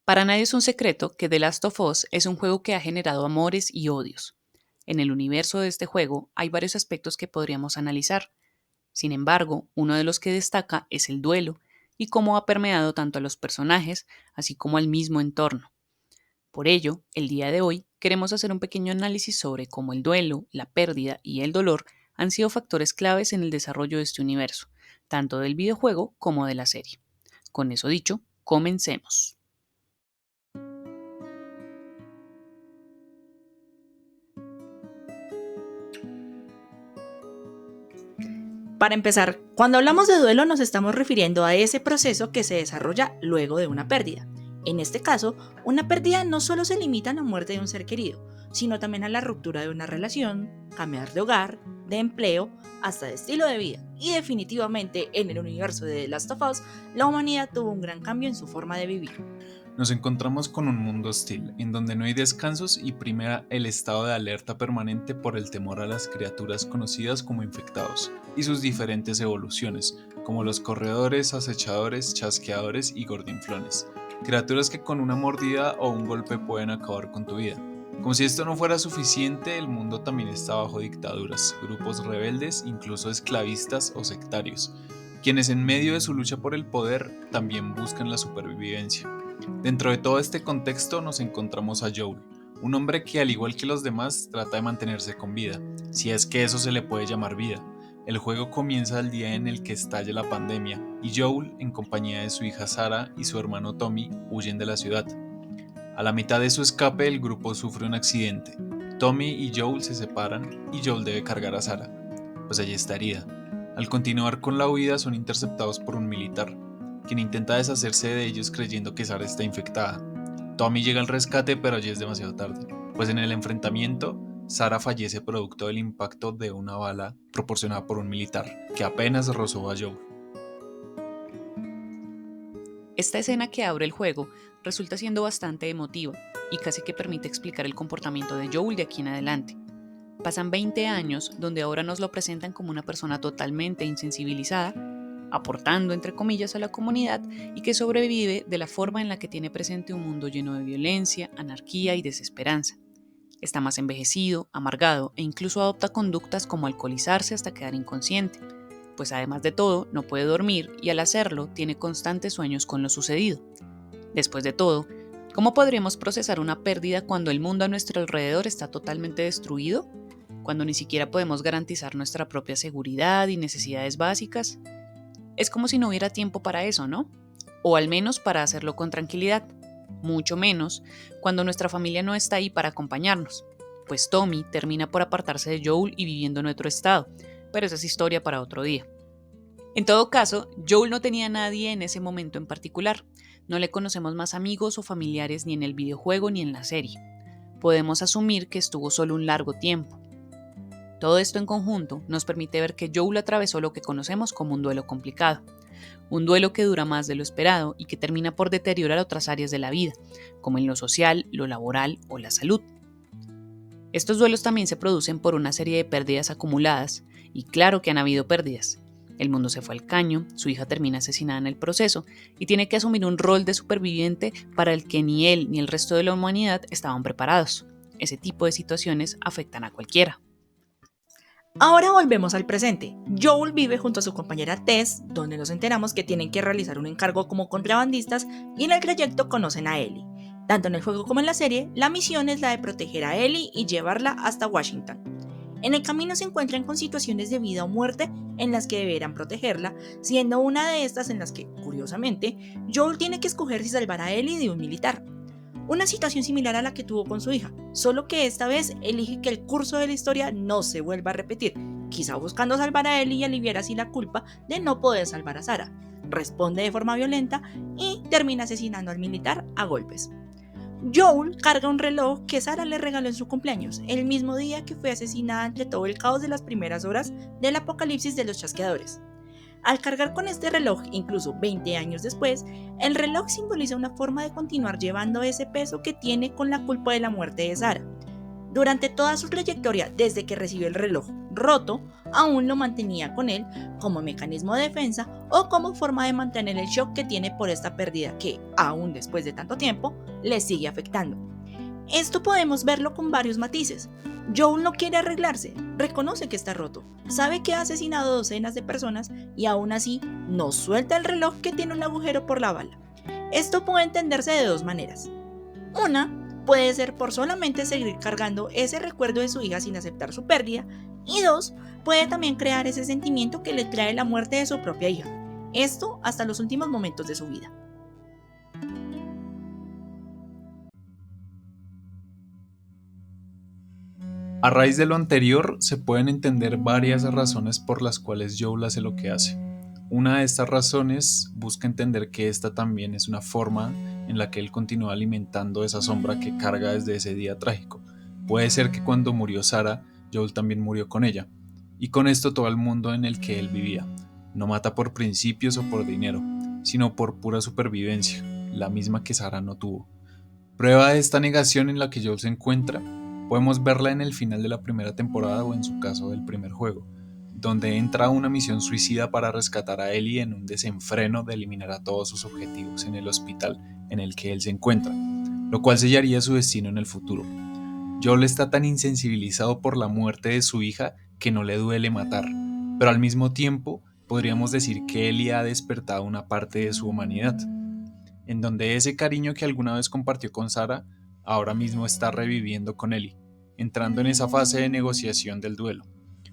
Para nadie es un secreto que The Last of Us es un juego que ha generado amores y odios. En el universo de este juego hay varios aspectos que podríamos analizar. Sin embargo, uno de los que destaca es el duelo y cómo ha permeado tanto a los personajes así como al mismo entorno. Por ello, el día de hoy queremos hacer un pequeño análisis sobre cómo el duelo, la pérdida y el dolor han sido factores claves en el desarrollo de este universo, tanto del videojuego como de la serie. Con eso dicho, comencemos. Para empezar, cuando hablamos de duelo nos estamos refiriendo a ese proceso que se desarrolla luego de una pérdida. En este caso, una pérdida no solo se limita a la muerte de un ser querido, sino también a la ruptura de una relación, cambiar de hogar, de empleo, hasta de estilo de vida. Y definitivamente en el universo de The Last of Us, la humanidad tuvo un gran cambio en su forma de vivir. Nos encontramos con un mundo hostil, en donde no hay descansos y primera el estado de alerta permanente por el temor a las criaturas conocidas como infectados, y sus diferentes evoluciones, como los corredores, acechadores, chasqueadores y gordinflones, criaturas que con una mordida o un golpe pueden acabar con tu vida. Como si esto no fuera suficiente, el mundo también está bajo dictaduras, grupos rebeldes, incluso esclavistas o sectarios, quienes en medio de su lucha por el poder también buscan la supervivencia. Dentro de todo este contexto nos encontramos a Joel, un hombre que al igual que los demás trata de mantenerse con vida, si es que eso se le puede llamar vida. El juego comienza el día en el que estalla la pandemia y Joel, en compañía de su hija Sarah y su hermano Tommy, huyen de la ciudad. A la mitad de su escape el grupo sufre un accidente. Tommy y Joel se separan y Joel debe cargar a Sarah, pues ella está herida. Al continuar con la huida son interceptados por un militar, quien intenta deshacerse de ellos creyendo que Sarah está infectada. Tommy llega al rescate pero ya es demasiado tarde, pues en el enfrentamiento, Sarah fallece producto del impacto de una bala proporcionada por un militar, que apenas rozó a Joe. Esta escena que abre el juego resulta siendo bastante emotiva y casi que permite explicar el comportamiento de Joel de aquí en adelante. Pasan 20 años donde ahora nos lo presentan como una persona totalmente insensibilizada, aportando entre comillas a la comunidad y que sobrevive de la forma en la que tiene presente un mundo lleno de violencia, anarquía y desesperanza. Está más envejecido, amargado e incluso adopta conductas como alcoholizarse hasta quedar inconsciente, pues además de todo no puede dormir y al hacerlo tiene constantes sueños con lo sucedido. Después de todo, ¿cómo podríamos procesar una pérdida cuando el mundo a nuestro alrededor está totalmente destruido? Cuando ni siquiera podemos garantizar nuestra propia seguridad y necesidades básicas. Es como si no hubiera tiempo para eso, ¿no? O al menos para hacerlo con tranquilidad. Mucho menos cuando nuestra familia no está ahí para acompañarnos. Pues Tommy termina por apartarse de Joel y viviendo en otro estado, pero esa es historia para otro día. En todo caso, Joel no tenía a nadie en ese momento en particular. No le conocemos más amigos o familiares ni en el videojuego ni en la serie. Podemos asumir que estuvo solo un largo tiempo. Todo esto en conjunto nos permite ver que Joel atravesó lo que conocemos como un duelo complicado. Un duelo que dura más de lo esperado y que termina por deteriorar otras áreas de la vida, como en lo social, lo laboral o la salud. Estos duelos también se producen por una serie de pérdidas acumuladas, y claro que han habido pérdidas. El mundo se fue al caño, su hija termina asesinada en el proceso y tiene que asumir un rol de superviviente para el que ni él ni el resto de la humanidad estaban preparados. Ese tipo de situaciones afectan a cualquiera. Ahora volvemos al presente. Joel vive junto a su compañera Tess, donde nos enteramos que tienen que realizar un encargo como contrabandistas y en el trayecto conocen a Ellie. Tanto en el juego como en la serie, la misión es la de proteger a Ellie y llevarla hasta Washington. En el camino se encuentran con situaciones de vida o muerte en las que deberán protegerla, siendo una de estas en las que, curiosamente, Joel tiene que escoger si salvar a Ellie de un militar. Una situación similar a la que tuvo con su hija, solo que esta vez elige que el curso de la historia no se vuelva a repetir, quizá buscando salvar a Ellie y aliviar así la culpa de no poder salvar a Sarah. Responde de forma violenta y termina asesinando al militar a golpes. Joel carga un reloj que Sarah le regaló en su cumpleaños, el mismo día que fue asesinada entre todo el caos de las primeras horas del apocalipsis de los chasqueadores. Al cargar con este reloj, incluso 20 años después, el reloj simboliza una forma de continuar llevando ese peso que tiene con la culpa de la muerte de Sarah. Durante toda su trayectoria, desde que recibió el reloj roto, aún lo mantenía con él como mecanismo de defensa o como forma de mantener el shock que tiene por esta pérdida que, aún después de tanto tiempo, le sigue afectando. Esto podemos verlo con varios matices. Joel no quiere arreglarse, reconoce que está roto, sabe que ha asesinado docenas de personas y aún así no suelta el reloj que tiene un agujero por la bala. Esto puede entenderse de dos maneras. Una puede ser por solamente seguir cargando ese recuerdo de su hija sin aceptar su pérdida, y dos, puede también crear ese sentimiento que le trae la muerte de su propia hija. Esto hasta los últimos momentos de su vida. A raíz de lo anterior, se pueden entender varias razones por las cuales Joel hace lo que hace. Una de estas razones busca entender que esta también es una forma en la que él continúa alimentando esa sombra que carga desde ese día trágico. Puede ser que cuando murió Sarah, Joel también murió con ella, y con esto todo el mundo en el que él vivía. No mata por principios o por dinero, sino por pura supervivencia, la misma que Sarah no tuvo. Prueba de esta negación en la que Joel se encuentra, podemos verla en el final de la primera temporada o en su caso del primer juego, donde entra a una misión suicida para rescatar a Ellie en un desenfreno de eliminar a todos sus objetivos en el hospital en el que él se encuentra, lo cual sellaría su destino en el futuro. Joel está tan insensibilizado por la muerte de su hija que no le duele matar, pero al mismo tiempo podríamos decir que Ellie ha despertado una parte de su humanidad, en donde ese cariño que alguna vez compartió con Sarah ahora mismo está reviviendo con Ellie, entrando en esa fase de negociación del duelo,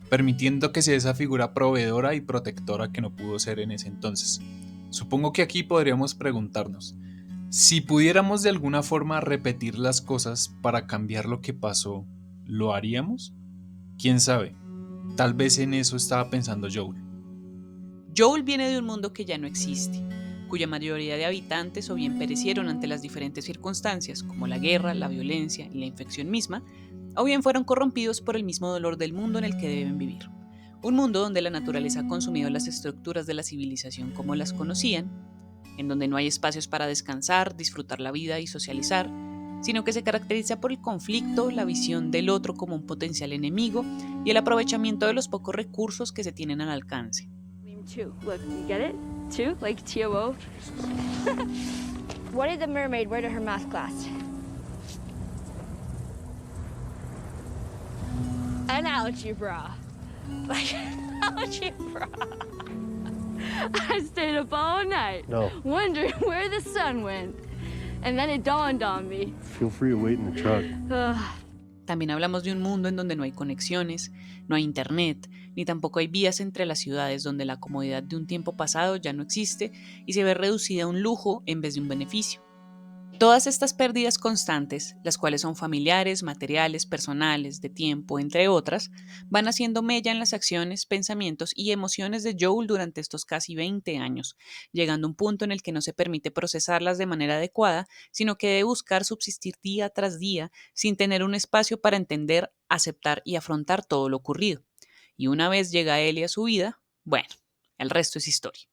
permitiendo que sea esa figura proveedora y protectora que no pudo ser en ese entonces. Supongo que aquí podríamos preguntarnos, si pudiéramos de alguna forma repetir las cosas para cambiar lo que pasó, ¿lo haríamos? ¿Quién sabe? Tal vez en eso estaba pensando Joel. Joel viene de un mundo que ya no existe, cuya mayoría de habitantes o bien perecieron ante las diferentes circunstancias, como la guerra, la violencia y la infección misma, o bien fueron corrompidos por el mismo dolor del mundo en el que deben vivir. Un mundo donde la naturaleza ha consumido las estructuras de la civilización como las conocían, en donde no hay espacios para descansar, disfrutar la vida y socializar, sino que se caracteriza por el conflicto, la visión del otro como un potencial enemigo y el aprovechamiento de los pocos recursos que se tienen al alcance. Look, you get it? Two, like TOO. What did the mermaid wear to her math class? An algebra. Like algebra. I stayed up all night, wondering where the sun went. And then it dawned on me. Feel free to wait in the truck. También hablamos de un mundo en donde no hay conexiones, no hay internet, ni tampoco hay vías entre las ciudades, donde la comodidad de un tiempo pasado ya no existe y se ve reducida a un lujo en vez de un beneficio. Todas estas pérdidas constantes, las cuales son familiares, materiales, personales, de tiempo, entre otras, van haciendo mella en las acciones, pensamientos y emociones de Joel durante estos casi 20 años, llegando a un punto en el que no se permite procesarlas de manera adecuada, sino que debe buscar subsistir día tras día sin tener un espacio para entender, aceptar y afrontar todo lo ocurrido. Y una vez llega Ellie a su vida, bueno, el resto es historia.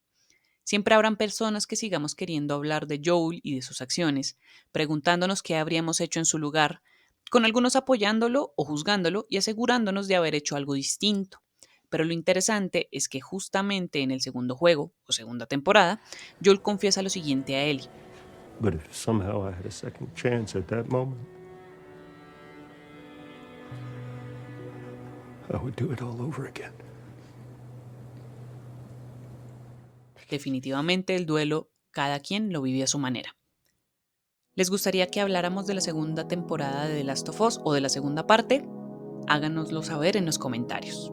Siempre habrán personas que sigamos queriendo hablar de Joel y de sus acciones, preguntándonos qué habríamos hecho en su lugar, con algunos apoyándolo o juzgándolo y asegurándonos de haber hecho algo distinto. Pero lo interesante es que justamente en el segundo juego, o segunda temporada, Joel confiesa lo siguiente a Ellie. But if somehow I had a second chance at that moment, I would do it all over again. Definitivamente el duelo, cada quien lo vive a su manera. ¿Les gustaría que habláramos de la segunda temporada de The Last of Us o de la segunda parte? Háganoslo saber en los comentarios.